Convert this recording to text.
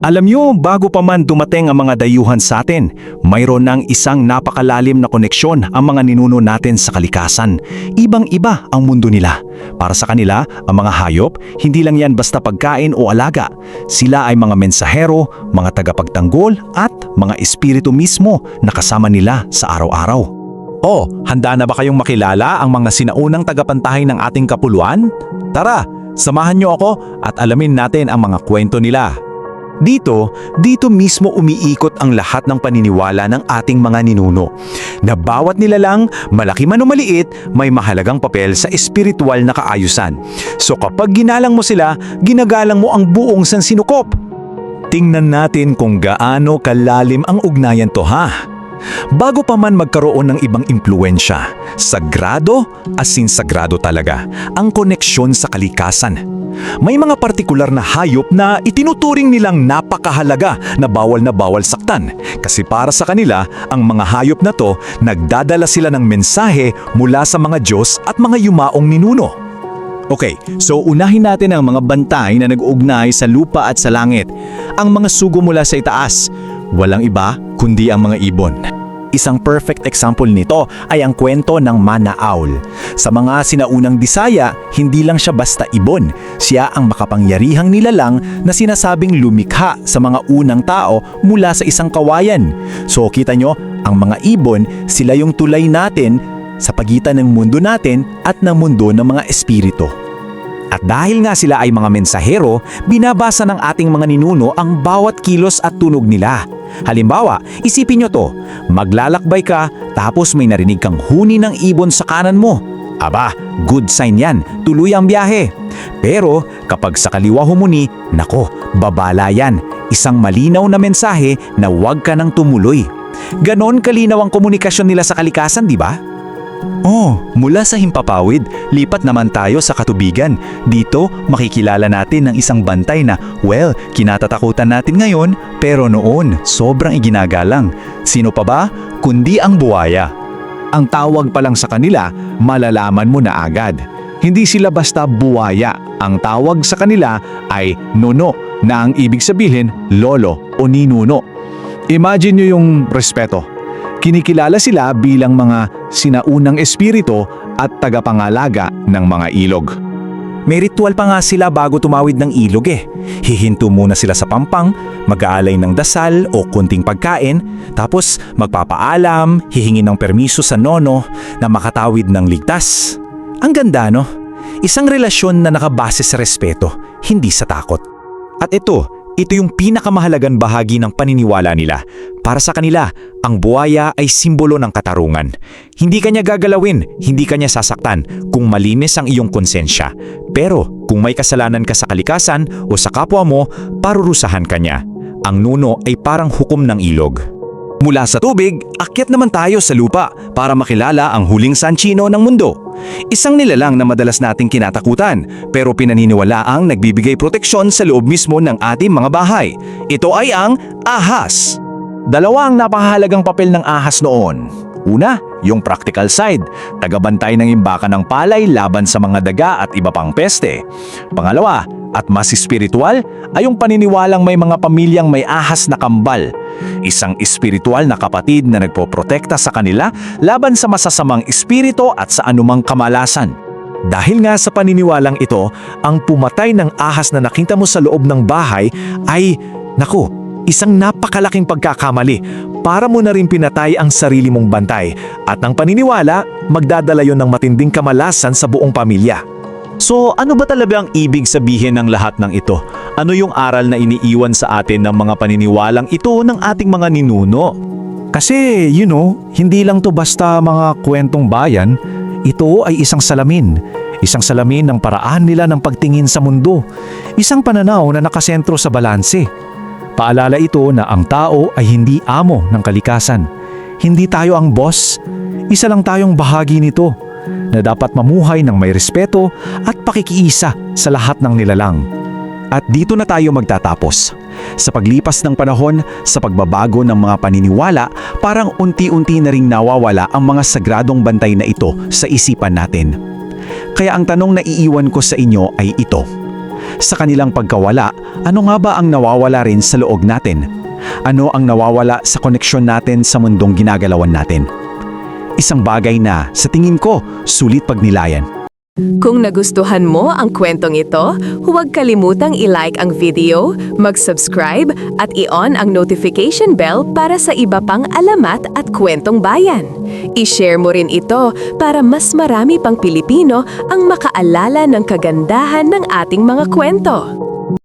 Alam nyo, bago pa man dumating ang mga dayuhan sa atin, mayroon ng isang napakalalim na koneksyon ang mga ninuno natin sa kalikasan. Ibang-iba ang mundo nila. Para sa kanila, ang mga hayop, hindi lang yan basta pagkain o alaga. Sila ay mga mensahero, mga tagapagtanggol at mga espiritu mismo na kasama nila sa araw-araw. Oh, handa na ba kayong makilala ang mga sinaunang tagapantay ng ating kapuluan? Tara, samahan niyo ako at alamin natin ang mga kwento nila. Dito mismo umiikot ang lahat ng paniniwala ng ating mga ninuno. Na bawat nilalang, malaki man o maliit, may mahalagang papel sa espiritual na kaayusan. So kapag ginalang mo sila, ginagalang mo ang buong sansinukop. Tingnan natin kung gaano kalalim ang ugnayan to, ha? Bago pa man magkaroon ng ibang impluensya, sagrado as in sagrado talaga ang koneksyon sa kalikasan. May mga partikular na hayop na itinuturing nilang napakahalaga na bawal saktan. Kasi para sa kanila, ang mga hayop na to, nagdadala sila ng mensahe mula sa mga Diyos at mga yumaong ninuno. Okay, so unahin natin ang mga bantay na nag-uugnay sa lupa at sa langit. Ang mga sugo mula sa itaas, walang iba kundi ang mga ibon. Isang perfect example nito ay ang kwento ng Mana Owl. Sa mga sinaunang Bisaya, hindi lang siya basta ibon. Siya ang makapangyarihang nilalang na sinasabing lumikha sa mga unang tao mula sa isang kawayan. So kita nyo, ang mga ibon, sila yung tulay natin sa pagitan ng mundo natin at ng mundo ng mga espiritu. At dahil nga sila ay mga mensahero, binabasa ng ating mga ninuno ang bawat kilos at tunog nila. Halimbawa, isipin nyo to, maglalakbay ka tapos may narinig kang huni ng ibon sa kanan mo. Aba, good sign yan, tuloy ang biyahe. Pero kapag sa kaliwa humuni, nako, babala yan. Isang malinaw na mensahe na huwag ka nang tumuloy. Ganon kalinaw ang komunikasyon nila sa kalikasan, di ba? Oh, mula sa himpapawid, lipat naman tayo sa katubigan. Dito, makikilala natin ng isang bantay na, well, kinatatakutan natin ngayon, pero noon, sobrang iginagalang. Sino pa ba? Kundi ang buwaya. Ang tawag pa lang sa kanila, malalaman mo na agad. Hindi sila basta buwaya. Ang tawag sa kanila ay nono, na ang ibig sabihin, lolo o ninuno. Imagine nyo yung respeto. Kinikilala sila bilang mga sinaunang espiritu at tagapangalaga ng mga ilog. May ritual pa nga sila bago tumawid ng ilog eh. Hihinto muna sila sa pampang, mag-aalay ng dasal o kunting pagkain, tapos magpapaalam, hihingi ng permiso sa nono na makatawid ng ligtas. Ang ganda, no? Isang relasyon na nakabase sa respeto, hindi sa takot. At ito yung pinakamahalagang bahagi ng paniniwala nila. Para sa kanila, ang buwaya ay simbolo ng katarungan. Hindi kanya gagalawin, hindi kanya sasaktan kung malinis ang iyong konsensya. Pero kung may kasalanan ka sa kalikasan o sa kapwa mo, parurusahan kanya. Ang nuno ay parang hukom ng ilog. Mula sa tubig, akyat naman tayo sa lupa para makilala ang huling sanchino ng mundo. Isang nilalang na madalas nating kinatakutan, pero pinaniniwalaang nagbibigay proteksyon sa loob mismo ng ating mga bahay. Ito ay ang ahas. Dalawa ang napakahalagang papel ng ahas noon. Una, yung practical side, tagabantay ng imbakan ng palay laban sa mga daga at iba pang peste. Pangalawa, at mas espiritual, ay yung paniniwalang may mga pamilyang may ahas na kambal. Isang espiritual na kapatid na nagpoprotekta sa kanila laban sa masasamang espiritu at sa anumang kamalasan. Dahil nga sa paniniwalang ito, ang pumatay ng ahas na nakita mo sa loob ng bahay ay, naku, isang napakalaking pagkakamali. Para mo na rin pinatay ang sarili mong bantay at ang paniniwala, magdadala yon ng matinding kamalasan sa buong pamilya. So ano ba talaga ang ibig sabihin ng lahat ng ito? Ano yung aral na iniiwan sa atin ng mga paniniwalang ito ng ating mga ninuno? Kasi, hindi lang to basta mga kwentong bayan, ito ay isang salamin. Isang salamin ng paraan nila ng pagtingin sa mundo. Isang pananaw na nakasentro sa balanse. Paalala ito na ang tao ay hindi amo ng kalikasan. Hindi tayo ang boss. Isa lang tayong bahagi nito na dapat mamuhay ng may respeto at pakikiisa sa lahat ng nilalang. At dito na tayo magtatapos. Sa paglipas ng panahon, sa pagbabago ng mga paniniwala, parang unti-unti na ring nawawala ang mga sagradong bantay na ito sa isipan natin. Kaya ang tanong na iiwan ko sa inyo ay ito. Sa kanilang pagkawala, ano nga ba ang nawawala rin sa loob natin? Ano ang nawawala sa koneksyon natin sa mundong ginagalawan natin? Isang bagay na, sa tingin ko, sulit pagnilayan. Kung nagustuhan mo ang kwentong ito, huwag kalimutang i-like ang video, mag-subscribe at i-on ang notification bell para sa iba pang alamat at kwentong bayan. I-share mo rin ito para mas marami pang Pilipino ang makaalala ng kagandahan ng ating mga kwento.